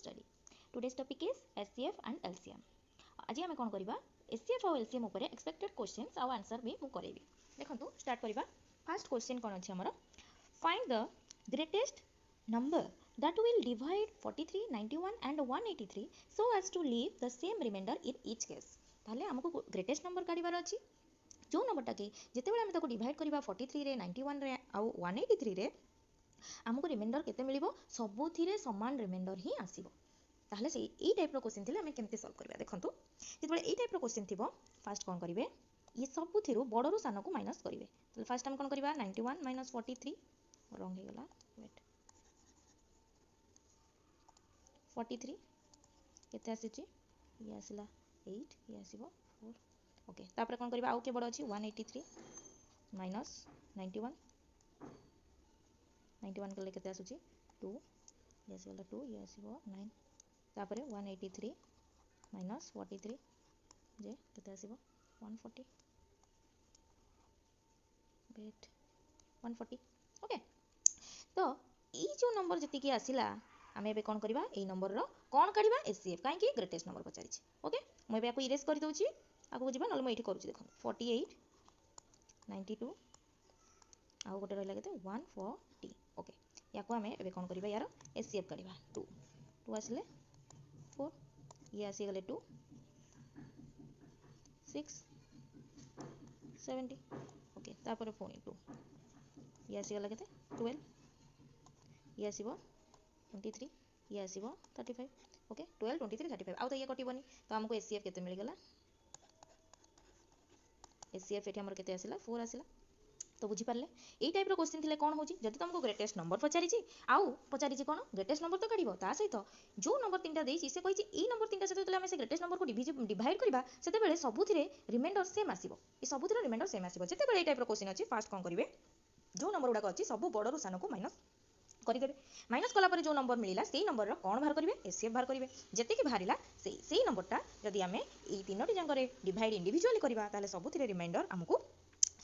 study. Today's topic is SCF and LCM. आज आम कौन करवा SCF और LCM उपर एक्सपेक्टेड क्वेश्चंस आउ आंसर भी मु करेबी. देखंतु स्टार्ट करवा. फर्स्ट क्वेश्चन कौन अछि हमर find the greatest number that will divide 43, 91 and 183 so as to leave the same remainder in each case. ताले हमको ग्रेटेस्ट नंबर काढिबार अछि जो नंबरटा कि जेतेबेले हम ताको डिवाइड करबा 43 रे 91 रे आउ 183 रे हमको रिमाइंडर केते मिलिबो सबुथिरे समान रिमाइंडर ही आसीबो. ताहले से एई टाइप रो क्वेश्चन थिले हम केमते सॉल्व करबा. देखंतु जेतेबेले एई टाइप रो क्वेश्चन थिबो फर्स्ट कोन करिवे ये सबुथिरो बडरो सानो को माइनस करिवे. तो फर्स्ट हम कोन करबा 91 माइनस 43 रॉन्ग हे गला वेट 43 केते आसीची ये आसीला 8 ये आसीबो 4 ओके. तापर कोन करबा आउ के बडो अछि 183 माइनस 91 कले केते आसुची 2 ये आसीला 2 ये आसीबो 9 तापर 183 माइनस 43 जे केते आसीबो 140 वेट 140 ओके. तो ई जो नंबर जति की आसीला आमे एबे कोन करबा ए नंबर रो कोन काढिबा एचसीएफ काहे कि ग्रेटेस्ट नंबर पचारि छी. ओके मैं एबे आको इरेज कर दउची आको बुझिबा नल मैं एठी करूची. देखो 48 92 आउ गोटे रहला केते 140 ओके. याको आमे एबे कोन करबा यार एचसीएफ काढिबा 2 2 आसीले 4 ये आसी गले 2 6 70 ओके. तापर फोनी 2 ये आसी गला केते 12 ये आसीबो 23 ये आसीबो 35 ओके 12 23 35 आउ तो ये कटिबोनी. तो हमको एचसीएफ केते मिल गेला एचसीएफ एठी हमर केते आसीला 4 आसीला. तो बुझी पारले एई टाइप रो क्वेश्चन थिले कोन होची जदि तुमको ग्रेटेस्ट नंबर पचारि छी आउ पचारि छी कोन ग्रेटेस्ट नंबर तो काढिबो ता सहित जो नंबर तीनटा देइची से कहिची एई नंबर तीनटा सहित तले हम से ग्रेटेस्ट नंबर को डिवाइड करबा सेते बेले सबुथिरे रिमाइंडर सेम आसीबो. ए सबुथिरे रिमाइंडर सेम आसीबो जेते बेले एई टाइप रो क्वेश्चन अछि फास्ट कोन करिवे जो नंबर उडा अछि सब बडरो सानो को माइनस करिदेबे. माइनस कला पर जो नंबर मिलिला सेई नंबर रो कोन बाहर करिवे एचसीएफ बाहर करिवे. जेते कि बाहरिला सेई नंबरटा जदि हमें एई तीनोटी जंगरे डिवाइड इंडिविजुअली करबा ताले सबुथिरे रिमाइंडर हमको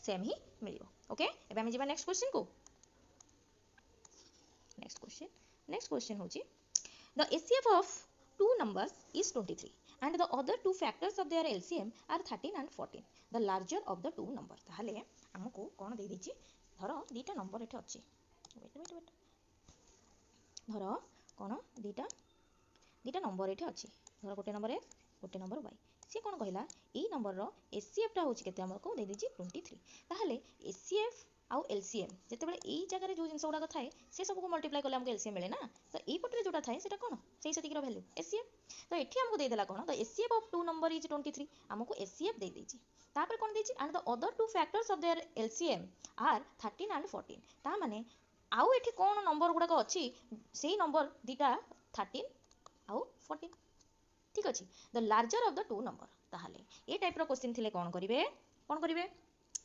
सेम ही मिलिबो. ओके एबे हम जिबा नेक्स्ट क्वेश्चन को. नेक्स्ट क्वेश्चन होची the HCF of two numbers is 23 and the other two factors of their LCM are 13 and 14. The larger of the two number. ताहले हमको कोन दे दिछि धरो दीटा नंबर एठे अछि वेट धरो कोन दीटा नंबर एठे अछि धरो गोटे नंबर x गोटे नंबर y से कोन कहला ए नंबर रो एचसीएफ टा होछि केते हमको दे दिछि 23. ताहले एचसीएफ आउ एलसीएम जेते बेले एई जगह रे जो जिंस उडा थाए से सब को मल्टीप्लाई करले हमको एलसीएम मिले ना. तो एई पटरे जोटा थाए सेटा कोन सेई सतिक रो वैल्यू एचसीएफ. तो एठी हमको दे देला कोन तो HCF of two number is 23 हमको एचसीएफ दे दिछि. तापर कोन दिछि and the other two factors of their LCM are 13 and 14. ता माने आउ एठी कोन नंबर गुडा को अछि सेई नंबर दीटा 13 आउ 14 ठीक अछि. The larger of the two number. ताहाले ए टाइप रो क्वेश्चन थिले कोन करिवे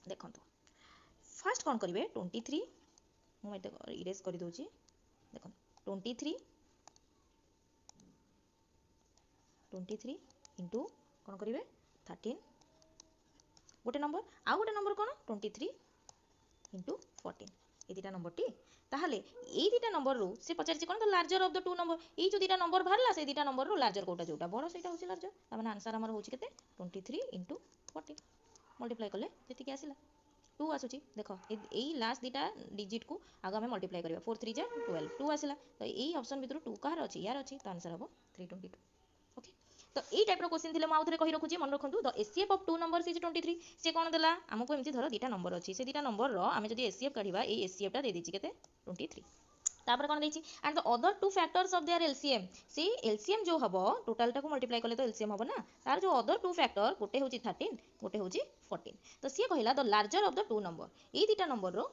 देखंतु फर्स्ट कोन करिवे 23 मु एते इरेज करि दोछि. देखो 23 इनटू कोन करिवे 13 गोटे नंबर कोन 23 इनटू 14 ए दिटा नंबर टी. ताहले ए दिटा नंबर रो से पचारि कोन the larger of the two number ए जो दिटा नंबर भारला से दिटा नंबर रो लार्जर कोटा जोटा बडो सेटा होछि लार्जर. त माने आंसर हमर होछि केते 23 इनटू 14 मल्टीप्लाई करले जति के आसीला 2 आसुची. देखो एई लास्ट दिटा डिजिट को आगे हमें मल्टीप्लाई करिवा 4 3 जा 12 2 आसीला. तो एई ऑप्शन भितर 2 कार अछि यार अछि तो आंसर हबो 322. ओके तो एई टाइप रो क्वेश्चन थिले म आउथरे कहि रखुची मन रखंतु the HCF of two numbers is 23 से कोन देला हमको एमती धरो दिटा नंबर अछि से दिटा नंबर रो आमे जदी एचसीएफ काढिबा एई एचसीएफ टा दे दिछि केते 23. तापर कोन देछि and the other two factors of their LCM से एलसीएम जो हबो टोटल टा को मल्टीप्लाई करले तो एलसीएम हबो ना. तार जो अदर टू फैक्टर गोटे होछि 13 गोटे होछि 14. तो सी कहिला the larger of the two number ए दिटा नंबर रो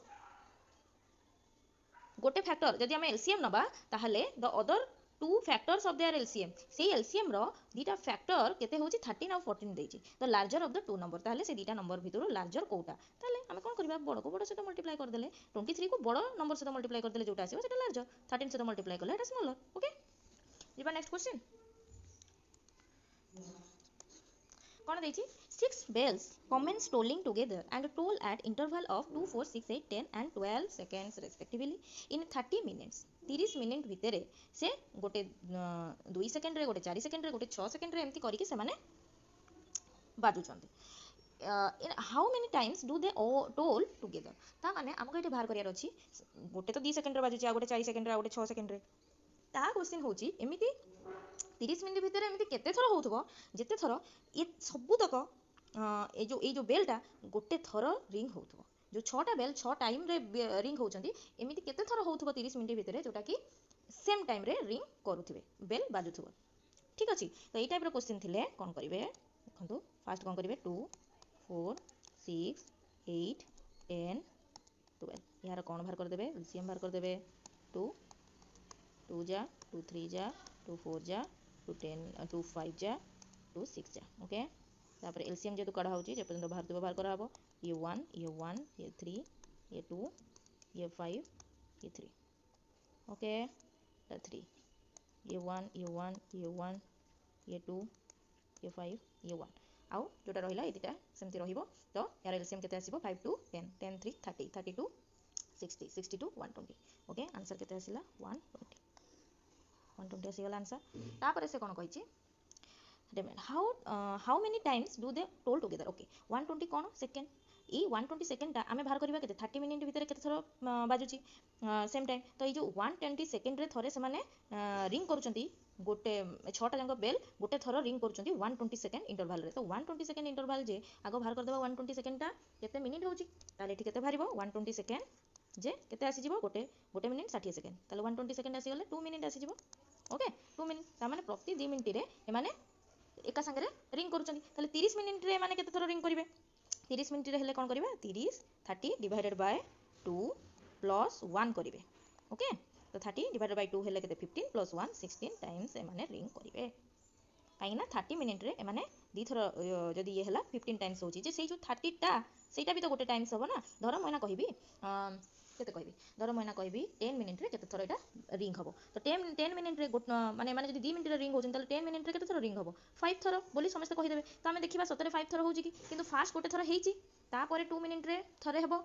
गोटे फैक्टर जदि हम एलसीएम नबा ताहले the other two factors of their LCM से एलसीएम रो दीटा फैक्टर केते होछि 13 और 14 देछि. The larger of the two number ताहले से दीटा नंबर भितरो लार्जर कोटा ताहले हम कोन करबा बड़ को बड़ से तो मल्टीप्लाई कर देले 23 को बड़ नंबर से तो मल्टीप्लाई कर देले जोटा आसीबो सेटा लार्जर 13 से तो मल्टीप्लाई करले एटा स्मॉलर. ओके जिबा नेक्स्ट क्वेश्चन कोन देछि 6 bells commence tolling together and toll at interval of 2 4 6 8 10 and 12 seconds respectively in 30 minutes. 30 minute भितर से गोटे 2 सेकेंड गोटे 4 सेकेंड गोटे 6 सेकेंड एमती करके से बाजुचंती how many times do they toll together ता माने हमको ये बाहर करार अच्छी गोटे तो 2 सेकेंड बाजुची आ गोटे 4 सेकेंड आ गोटे 6 सेकेंड ता क्वेश्चन होची एमिति 30 मिनिट भितर एमती केते थर होउथबो जेते थर ये सबुतक ये जो बेलटा गोटे थर रिंग होउथबो जो 6टा बेल 6 टाइम रे रिंग होउचंती एमिति केते थर होउथबो 30 मिनिट भितर जोटा कि सेम टाइम रे रिंग करूथिबे बेल बाजुथबो ठीक अछि तो एई टाइप रो क्वेश्चन थिले कोन करिवे देखंतु फास्ट कोन करिवे 2 4 6 8 10 12 यार कौन बाहर कर देबे एलसीएम बाहर कर देबे 2 2 जा 2 3 जा 2 4 जा 2 10 2 5 जा 2 6 जा ओके तापर एलसीएम जेतु कढा होची जे पर्यंत बाहर देबो बाहर करा हबो ये 1 ये 3 ये 2 ये 5 ये 3 ओके 3 ये 1 ये 1 ये 1 ये 2 ये 5 ये 1 आउ जोटा रहिला एदिटा सेमति रहिबो तो यार एलसीएम केते आसीबो 5 2 10 10 3 30 32 60 62 120 ओके आंसर केते आसीला 120 120 आसीगला आंसर तापर से कोन कहिची how many times do they toll together okay 120 कोन सेकेंड ई 120 सेकेंड आमे बाहर करबा केते 30 मिनिट भितर केते थरो बाजुची सेम टाइम तो ये जो 120 सेकेंड रे थरे से माने रिंग करूचंती गोटे 6टा जंग बेल गोटे थर रिंग करूचंती 120 सेकेंड इंटरवल रे तो 120 सेकेंड इंटरवल जे आगो बाहर कर देबा 120 सेकेंड ता केते मिनिट होची ताले एठी केते बाहरिबो 120 सेकेंड जे केते आसी जिवो गोटे मिनिट 60 सेकेंड ताले 120 सेकेंड आसी गले 2 मिनिट आसी जिवो ओके 2 मिनिट ता माने प्रति 2 मिनिट रे ए माने एका संगे रिंग करूचंती ताले 30 मिनिट रे माने केते थर रिंग करिवे 30 मिनिट रे हेले कोन करिवे 30 30 डिवाइडेड बाय 2 प्लस 1 करिवे ओके तो 30 डिवाइडेड बाय 2 हेले केते 15 प्लस 1 16 टाइम्स ए माने रिंग करिवे काई ना 30 मिनिट रे ए माने दी थर जदी ये हेला 15 टाइम्स होची जे सेई जो 30 टा सेटा भी तो गोटे टाइम्स होबो ना धर मयना कहिबी केते कहबी धर मयना कहबी 10 मिनिट रे केते थर एटा रिंग हबो तो 10 मिनिट रे माने जदी 2 मिनिट रे रिंग होचन ताले 10 मिनिट रे केते थर रिंग हबो 5 थर बोली समस्त कहि देबे तो हमें देखिबा सतरे 5 थर होची कि किंतु फास्ट गोटे थर हेची तापरे 2 मिनिट रे थरे हबो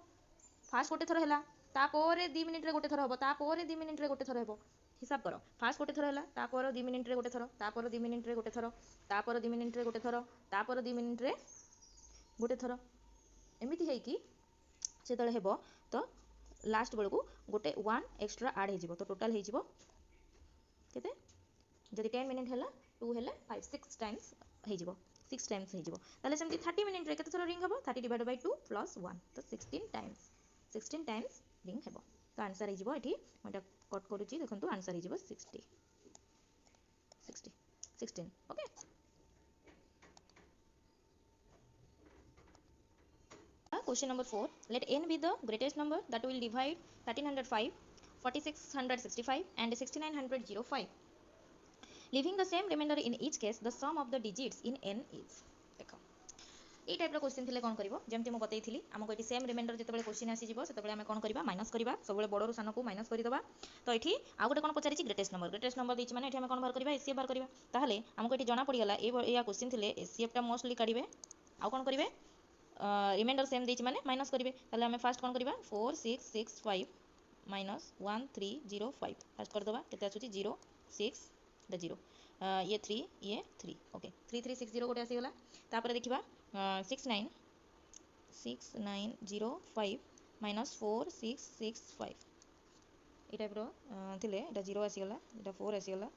फास्ट गोटे थर हेला तापरे 2 मिनिट रे गोटे थर हबो तापरे 2 मिनिट रे गोटे थर हबो हिसाब करो फास्ट गोटे थर हेला तापर 2 मिनिट रे गोटे थर तापर 2 मिनिट रे गोटे थर तापर 2 मिनिट रे गोटे थर तापर 2 मिनिट रे गोटे थर एमिति है कि से तळे हेबो तो लास्ट बेल को गोटे 1 एक्स्ट्रा ऐड हे जिवो तो टोटल हे जिवो केते जदी 10 मिनिट हेला 2 हेले 5 6 टाइम्स हे जिवो 6 टाइम्स हे जिवो ताले सेमति 30 मिनिट रे केते थर रिंग हबो 30 डिवाइडेड बाय 2 प्लस 1 तो 16 टाइम्स रिंग हेबो तो आंसर हे जिवो एठी मोटा कट करूची देखंतु आंसर हे जिवो 60 16 okay question number 4 let n be the greatest number that will divide 1305 4665 and 6905 leaving the same remainder in each case the sum of the digits in n is देखो এই টাইপର question थिले कोन करिवो जेमति मु बतैथिली हमको एठी same reminder जेतेबेले question आसी जिवो सेतेबेले हम कोन करिबा माइनस करिबा सबेले बडरो सानो को माइनस करि दबा तो एठी आ गोटे कोन पचारिछि ग्रेटेस्ट नंबर दैछि माने एठी हम कोन बाहर करिबा एसीएफ बाहर करिबा ताहले हमको एठी जणा पड़ी गला या क्वेश्चन थिले एसीएफ टा मोस्टली काढिबे आ कोन करिवे रिमाइंडर सेम दैछि माने माइनस करिवे ताहले हम फास्ट कोन करिबा 4665 माइनस 1305 फास्ट कर दबा केते आछुछि 0 6 0 ये 3 ये 3 ओके 3360 गोटे आसी गला तापर देखिबा 6905 माइनस 4665 ए टाइप रो थिले एटा 0 आसी गला एटा 4 आसी गला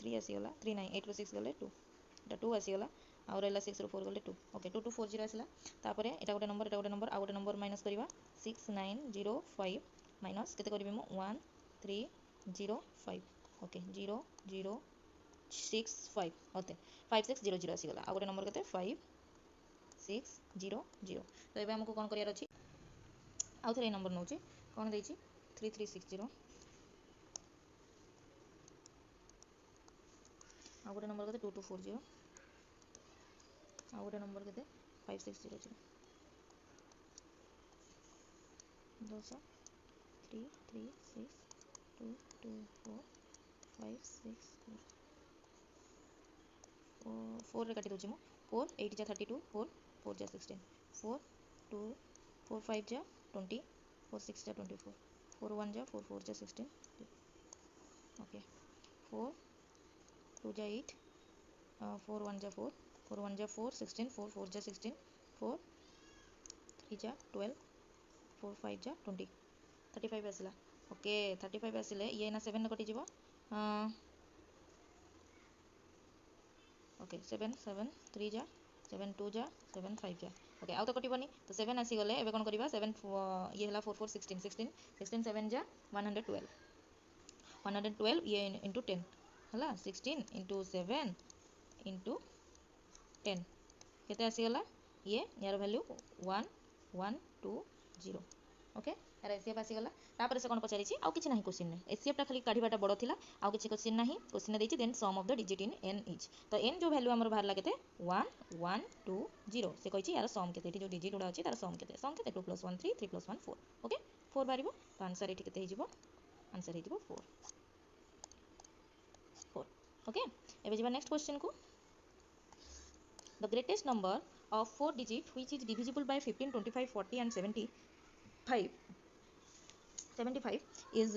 3 आसी गला 3 9 8 रो 6 गले 2 एटा 2 आसी गला आ रहला 6 रो 4 गले 2 ओके 2240 आसीला तापर एटा गोटे नंबर आ गोटे नंबर माइनस करबा 6905 माइनस केते करबी मु 1305 ओके 0 0 6 5 ओके 5600 आसी गला आ गोटे नंबर केते 5600 तो एबे हमको कोन करियार अछि आउ थरे नंबर नउची कोन दैछि 3360 आ गोटे नंबर केते 2240 आ गोटे नंबर केते 5600 10 3 3 6 2 2 4 5 6 4 रे काटी दोछि मु 4 8 जा 32 4 4 जा 16 4 2 4 5 जा 20 4 6 जा 24 4 1 जा 4 4 जा 16 ओके 4 2 जा 8 4 1 जा 4 4 1 जा 4 16 4 4 जा 16 4 3 जा 12 4 5 जा 20 35 आसला ओके 35 आसिले ये ना 7 कटि जीवो ओके 7 7 3 जा 7 2 जा 7 5 जा ओके आउ तो कटिबनी तो 7 आसी गले एबे कोन करिबा 7 ये हला 4 4 16 16 16 7 जा 112 ये इंटू 10 हला 16 इंटू 7 इंटू 10 केते आसी गला ये यार वैल्यू 1 1 2 0 ओके यार एसीएफ आसी गला तापर से कोन पचारि छी आउ किछ नाही क्वेश्चन ने एसीएफ टा खाली काढीबाटा बडो थिला आउ किछ क्वेश्चन नाही क्वेश्चन देछि then sum of the digit in n is तो n जो वैल्यू हमर बाहर केते 1 1 2 0 से कहछि यार सम केते जो डिजिट उडा अछि तार सम केते 2 + 1 3 3 + 1 4 ओके 4 बारिबो तो आंसर एठी केते हिजिबो आंसर हिजिबो 4 4 ओके एबे जिबा नेक्स्ट क्वेश्चन को the greatest number of 4 digit which is divisible by 15 25 40 and 75 is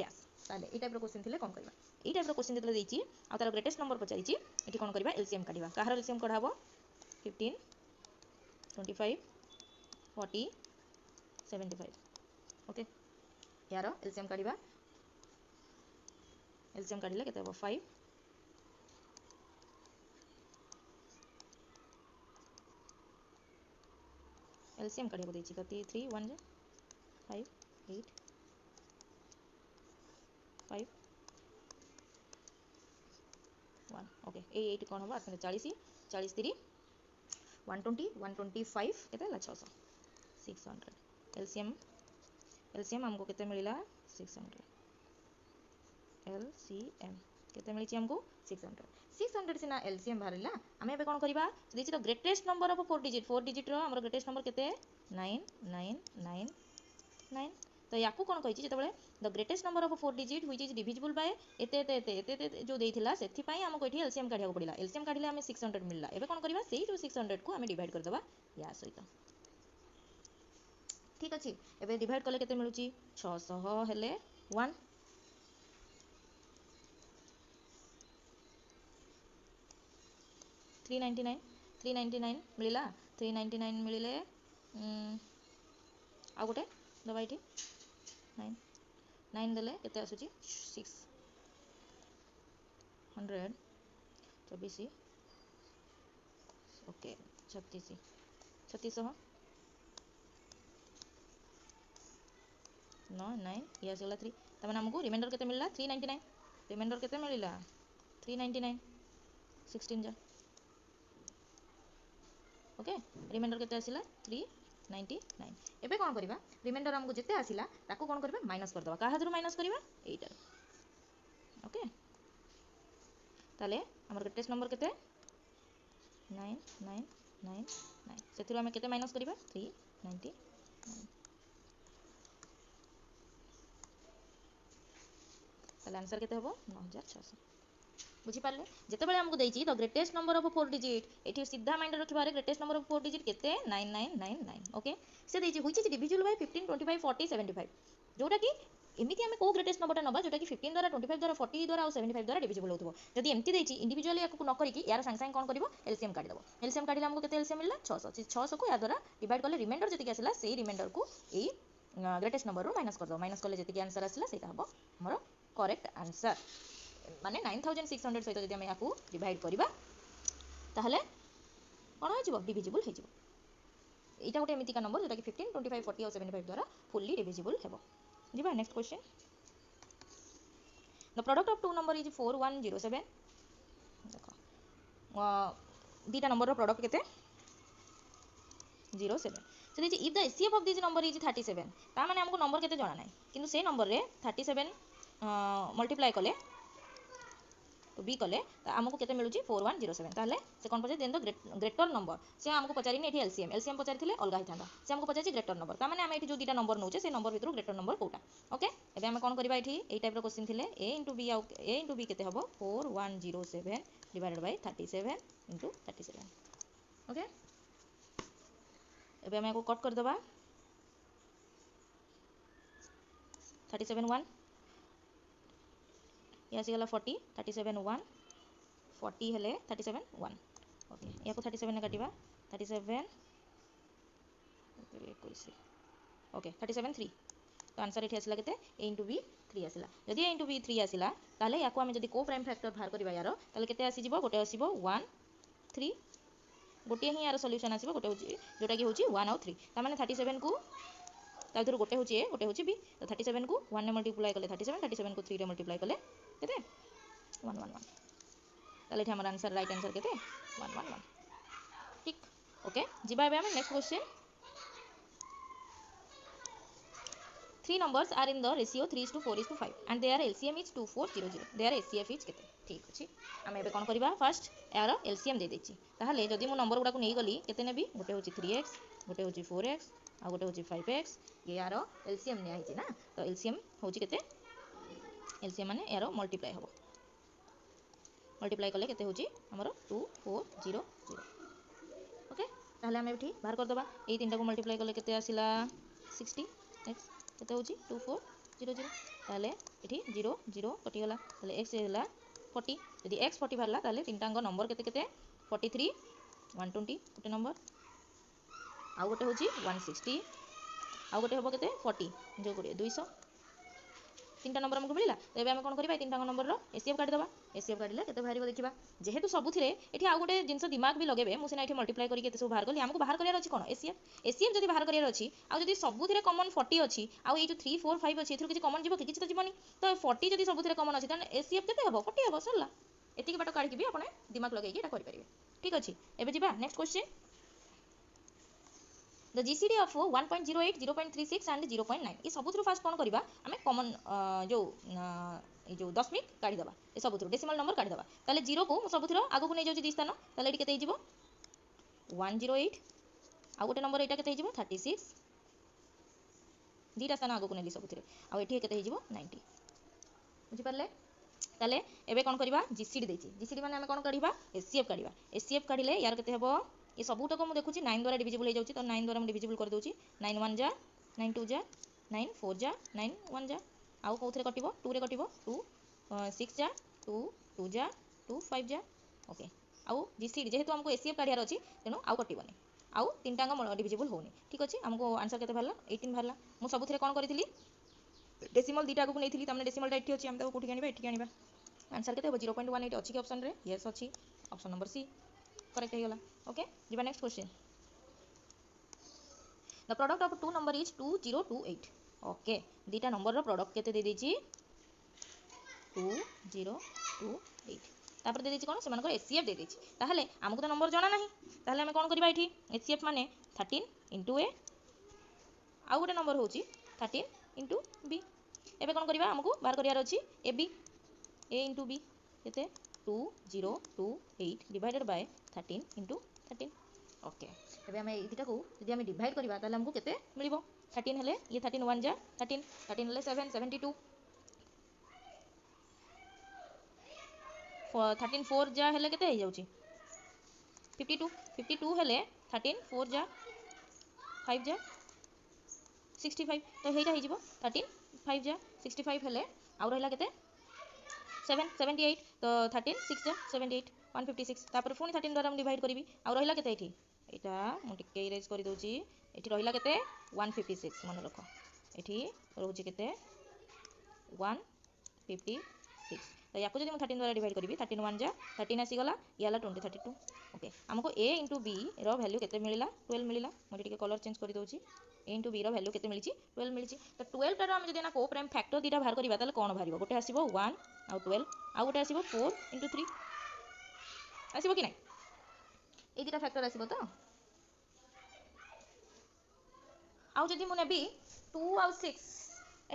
dash ताले ए टाइप रो क्वेश्चन थिले कोन करबा ए टाइप रो क्वेश्चन जेतले देछि आ तार ग्रेटेस्ट नंबर पचारि छि एठी कोन करबा एलसीएम काढिबा काहर एलसीएम कढाबो 15 25 40 75 ओके यारो एलसीएम काढिबा एलसीएम काढिले केते हो 5 एलसीएम काढिबो देछि कति 3 1 5 8 5 1 ओके ए 8 कोन होबा 40 40 3 120 125 केते ला 600 600 एलसीएम एलसीएम हमको केते मिलिला 600 एलसीएम केते मिलि छि हमको 600 600 सिना एलसीएम बाहरिला हमें एबे कोन करबा देछि तो ग्रेटेस्ट नंबर ऑफ 4 डिजिट रो हमर ग्रेटेस्ट नंबर केते 9999 तो याकू कोन कहि छि जेतबेले the greatest number of 4 digit which is divisible by एते जो देथिला सेथि पई हमको एठी एलसीएम काढिया पड़िला एलसीएम काढिले हमें 600 मिलला एबे कोन करबा सेही जो 600 को हमें डिवाइड कर देबा या सहित ठीक अछि एबे डिवाइड करले केते मिलुची 600 हेले 1 399 मिलिला 399 मिलिले आ गोटे दबा एठी 9 9 देले केते आसुची 600 24 ओके 36 3600 9 9 ये आसला 3 तमने हमको रिमाइंडर केते मिलला 399 रिमाइंडर केते मिलिला 399 16 जा ओके रिमाइंडर केते आसिला 399 एबे कोन करबा रिमाइंडर हमको जेते आसिला ताको कोन करबा माइनस कर दबा का हादरु माइनस करबा एटा ओके ताले हमर ग्रेटेस्ट नंबर केते 9999 सेथिरो हमें केते माइनस करबा 399 ताले आंसर केते हबो 9600 बुझी पारले जेतेबेले हमको देछि the greatest number of 4 digit एठी सीधा माइंड रखिबारे ग्रेटेस्ट नंबर ऑफ 4 डिजिट केते 9999 ओके से देछि व्हिच इज डिविजिबल बाय 15 25 40 75 जोटा कि एमिति हमें को ग्रेटेस्ट नंबर नबा जोटा कि 15 द्वारा 25 द्वारा 40 द्वारा और 75 द्वारा डिविजिबल होतबो जदि एमिति देछि इंडिविजुअली याको न करी कि यार संग संग कोन करबो एलसीएम काढि दबो एलसीएम काढिले हमको केते एलसीएम मिलला 600 को या द्वारा डिवाइड करले रिमाइंडर जति आसिला सेही रिमाइंडर को एई ग्रेटेस्ट नंबर रो माइनस कर दो माइनस करले जति आंसर आसिला सेटा हबो हमरो करेक्ट आंसर माने 9600 सहित जदि हम याकू डिवाइड करिबा ताहले कोन हो जिवो डिविजिबल हो जिवो एटा गोटे एमितिका नंबर जोटा कि 15 25 40 और 75 द्वारा फुल्ली डिविजिबल हेबो जिबा next question the product of two number is 4107 देखो दीटा नंबर रो प्रोडक्ट केते 07 से देखि if the HCF of this number is 37 ता माने हमको नंबर केते जाना नाही किंतु से नंबर रे 37 मल्टीप्लाई कले तो बी कले आमको केते मिलुची 4107 ताले से कोन पचे देन द ग्रेटर नंबर से हमको पचारिनी एठी एलसीएम पचारिथिले अलगा हिथांदा से हमको पचारची ग्रेटर नंबर ता माने हम एठी जो दीटा नंबर नउचे से नंबर भितरु ग्रेटर नंबर कोटा ओके एबे हम कोन करबा एठी ए टाइप रो क्वेश्चन थिले a * b आ a * b केते हबो 4107 डिवाइडेड बाय 37 * 37 ओके एबे हम को कट कर दबा 37 1 ये आसीगला 40 37 1 40 हेले 37 1 ओके या 37 काटिबा 37 ओके 37 3 तो आंसर ये आसला केते a इंटू b 3 आसला जदि a इंटू b 3 आसला ताले याको आमे जदि को प्राइम फैक्टर बाहर करबा यार ताले केते आसी जिवो गोटे आसीबो 1 3 गोटे ही यार सॉल्यूशन आसीबो गोटे होची जोटा कि होची 1 और 3 ता माने 37 को ता भीतर गोटे होची a गोटे होची b तो 37 को 1 ने मल्टीप्लाई करले 37 37 को 3 रे मल्टीप्लाई करले केते 1 1 1 ताले एठी हमर आंसर राइट आंसर केते 1 1 1 ठीक ओके जिबा एबे हम next question 3 numbers are in the ratio 3:4:5 and their LCM is 2400 their HCF is केते ठीक अछि हम एबे कोन करबा फर्स्ट यार LCM दे देछि ताहले जदि मो नंबर गुडा को नै गली केते नेबी गोटे होछि 3x गोटे होछि 4x आ गोटे होछि 5x ये यार LCM नै आइछि ना तो LCM होछि केते LCM माने यार मल्टीप्लाई हबो मल्टीप्लाई करले केते होछि हमरो 2400 ओके ताहले हम एठी बाहर कर दबा ए तीनटा को मल्टीप्लाई करले केते आसिला 60x केते होची 2400 ताले एठी 0 0 कटि गला ताले x हैला 40 यदि x 40 भरला ताले तीनटांग नंबर केते केते 43 120 गोटे नंबर आ गोटे होची 160 आ गोटे हबो केते 40 जो गुडे 200 तीनटा नंबर हमको मिलला तो एबे हम कोन करबा तीनटा नंबर रो एसीएफ काटि दबा एसीएफ काटिले केते बाहरिबो देखिबा जेहेतु सब थिरे एठी आ गोटे जिंस दिमाग भी लगेबे मु सिना एठी मल्टीप्लाई करी केते सब बाहर करली हमको बाहर करियार अछि कोन एसीएफ एसीएफ जदी बाहर करियार अछि आ जदी सब थिरे कॉमन 40 अछि आ ए जो 3 4 5 अछि एथरो किछि कॉमन जीवो कि किछि तो जीवनी तो 40 जदी सब थिरे कॉमन अछि त एसीएफ केते हबो 40 हबो सरला एति के बाटो काढी कि भी आपण दिमाग लगाई कि एटा करि परिबे ठीक अछि एबे जिबा next question The GCD of 1.08, 0.36 and 0.9 ये सबुथरु फास्ट कोन करबा हमें कॉमन जो दशमिक काढी दबा ए सबुथरु डेसिमल नंबर काढी दबा ताले 0 को सबुथरु आगु को नै जाउची दी स्थान ताले एटी केते हिजिवो 108 आ गोटे नंबर एटा केते हिजिवो 36 दीटा स्थान आगु को नेली सबुथरु आ एठी केते हिजिवो 90 बुझी परले ताले एबे कोन करबा जीसीडी देछि जीसीडी माने हमें कोन काढीबा एचसीएफ काढिले यार केते हेबो ये सबूतक मु देखुची 9 द्वारा डिविजिबल हो जाउची तो 9 द्वारा हम डिविजिबल कर दोची 9 1 जा 9 2 जा 9 4 जा 9 1 जा आउ कोथरे कटिबो 2 रे कटिबो 2 6 जा 2 2 जा 2 5 जा ओके आउ जीसीडी जेहेतु हमको एसीएफ काढियार अछि तेनो आउ कटिबोनी आउ तीनटांग डिविजिबल होनी ठीक अछि हमको आंसर केते भरला 18 भरला मु सबुथरे कोन करिथिली डेसिमल दीटा को नेथिली तमने डेसिमल टा एठी अछि हम तो कोठी आनिबा एठी आनिबा आंसर केते हो 0.18 अछि कि ऑप्शन रे यस अछि ऑप्शन नंबर सी करेक्ट है गला ओके जिबा next question the product of two number is 2028 okay दीटा नंबर रो प्रोडक्ट केते दे देछि 2028 तापर दे देछि कोन से मानकर एचसीएफ दे देछि ताहले हमको तो नंबर जाना नाही ताहले हम कोन करबा एठी एचसीएफ माने 13 इनटू ए आ गोटे नंबर होछि 13 इनटू बी एबे कोन करबा हमको बाहर करियार अछि एबी ए इनटू बी केते 2028 डिवाइडेड बाय 13 into 13 ओके एबे हम एदिटा को यदि हम डिवाइड करबा ताले हमको केते मिलिबो 13 हेले ये 13 1 जा 13 13 हेले 7 72 13 4 जा हेले केते हो जाउची 52 52 हेले 13 4 जा 5 जा 65 तो हेइटा हे जिवो 13 5 जा 65 हेले आ रहला केते 7 78 तो 13 6 जा 78 156 तापर फोन 13 द्वारा हम डिवाइड करबी आ रहला केते एठी एटा मु टिके इरेज कर दोची एठी रहला केते 156 मन रखो एठी रहउची केते 156 तो याको जदि मु 13 द्वारा डिवाइड करबी 13 1 जा 13 आसी गला याला 20 32 ओके हमको a * b रो वैल्यू केते मिलिला 12 मिलिला मु टिके कलर चेंज कर दोची a * b रो वैल्यू केते मिलिची 12 मिलिची तो 12 टारो हम जदि ना को प्राइम फैक्टर दीटा बाहर करबा ताले कोन भारिबो गोटे आसीबो 1 आ 12 आ गोटे आसीबो 4 * 3 आसीबो कि नै ए दीटा फैक्टर आसीबो तो आउ जदि मु नेबी 2 आ 6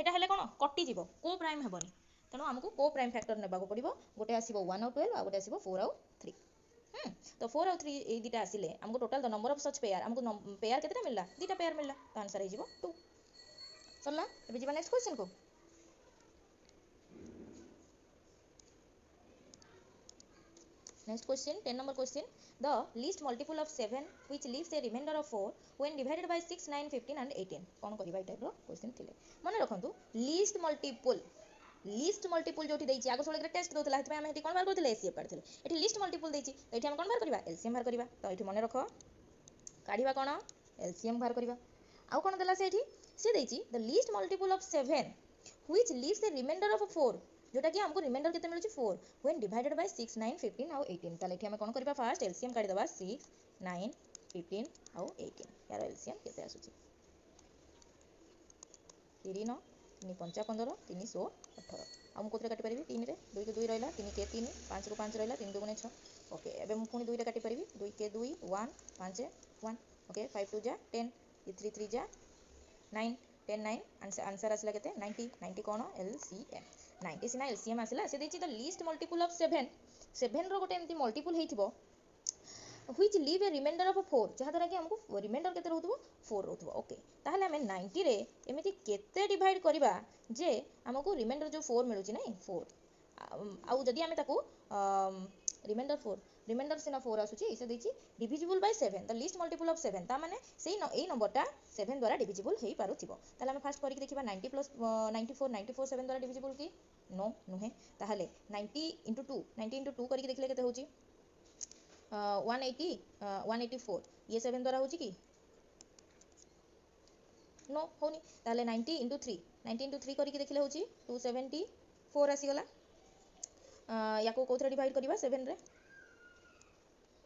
एटा हेले कोन कटि जीवो को प्राइम हेबनी तनो हमको को प्राइम फैक्टर नेबा को पड़िबो गोटे आसीबो 1 और 12 आ गोटे आसीबो 4 और 3 तो 4 और 3 ए दीटा आसीले हमको total the number of such pair हमको पेयर केतेटा मिलला दीटा पेयर मिलला तो आंसर हे जीवो 2 सरला एबे जीवा नेक्स्ट क्वेश्चन को Next question, 10 number question. The least multiple of 7 which leaves a remainder of 4 when divided by 6, 9, 15 and 18. कौन करिबा ए टाइप रो क्वेश्चन थिले. मने रखंतु least multiple लिस्ट मल्टीपल जो देती आग सब टेस्ट दूसरा से आम कौन बाहर करते एसीएफ काढ़ी ये लिस्ट मल्टीपल देती तो ये कौन बाहर करवा एलसीएम बाहर करवा तो ये मन रख काढ़ा कौन एलसीएम बाहर करवा आउ कौन देला से देती the list multiple of 7 which leaves the remainder of 4 जोटा कि हमको रिमाइंडर केते मिलुची 4 व्हेन डिवाइडेड बाय 6 9 15 आउ 18 ताले एठी हम कोन करबा फास्ट एलसीएम काढी दबा 6 9 15 आउ 18 यार एलसीएम केते आसुची 3 9 3 5 15 3 16 18 हम कोतरे काटी परिबी 3 रे 2 के 2 रहला 3 के 3 5 रो 5 रहला 3 2 6 ओके एबे हम पुनी 2 रे काटी परिबी 2 के 2 1 5 1 ओके 5 2 जा 10 3 3 जा 9 10 9 आंसर आसला केते 90 90 कोन एलसीएम 90 सिना एलसीएम आसला से देछि द लिस्ट मल्टीपल ऑफ 7 7 रो गोटे एमती मल्टीपल हेथिबो which leave a remainder of 4 जहा द्वारा कि हमको रिमाइंडर केते रहउतबो 4 रहउतबो ओके ताहले हमें 90 रे एमिति केते डिवाइड करबा जे हमको रिमाइंडर जो 4 मिलुची नै 4 आउ जदी हमें ताको रिमाइंडर 4 रिमाइंडर सिना 4 आसुची इसे देछि divisible by 7 the list multiple of 7 ता माने सेई ए नंबरटा 7 द्वारा डिविजिबल हेई पारुथिबो ताहले हम फास्ट करिक देखिबा 90 प्लस 94 7 द्वारा डिविजिबल की नो नुहे ताहले 90 into 2 90 into 2 करिक देखले केते होची 180 184 ये 7 द्वारा होची की नो होनी ताहले 90 into 3 90 into 3 करिक देखले होची 274 आसी गला याको कोथरे डिवाइड करिबा 7 रे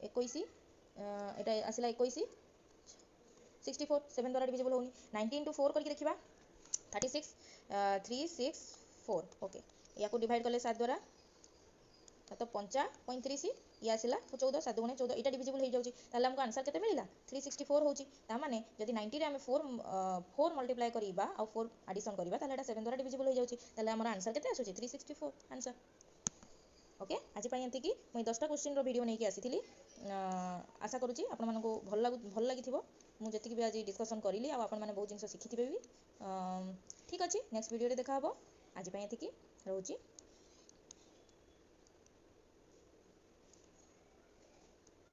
21 एटा आसिला 21 64 7 द्वारा डिविजिबल होनी 90 into 4 करके देखिबा 36 364 ओके याको डिवाइड करले 7 द्वारा तो 35 ये आसिला 14 7 गुणे 14 एटा डिविजिबल हो जाउची ताले हमको आंसर केते मिलिला 364 होची ता माने जदी 90 रे हम 4 मल्टीप्लाई करिबा आ 4 एडिशन करिबा ताले एटा 7 द्वारा डिविजिबल हो जाउची ताले हमर आंसर केते आसुची 364 आंसर ओके आज पई एंती की मैं 10टा क्वेश्चन रो वीडियो नै की आसीथिली आशा करूची आपण मानको भल लागिथिबो मु जति भी आज डिस्कशन करिली आ आपण माने बहुत जिंस सिखिथिबे भी ठीक अछि नेक्स्ट वीडियो रे देखा हबो आज पई एंती की रहउची।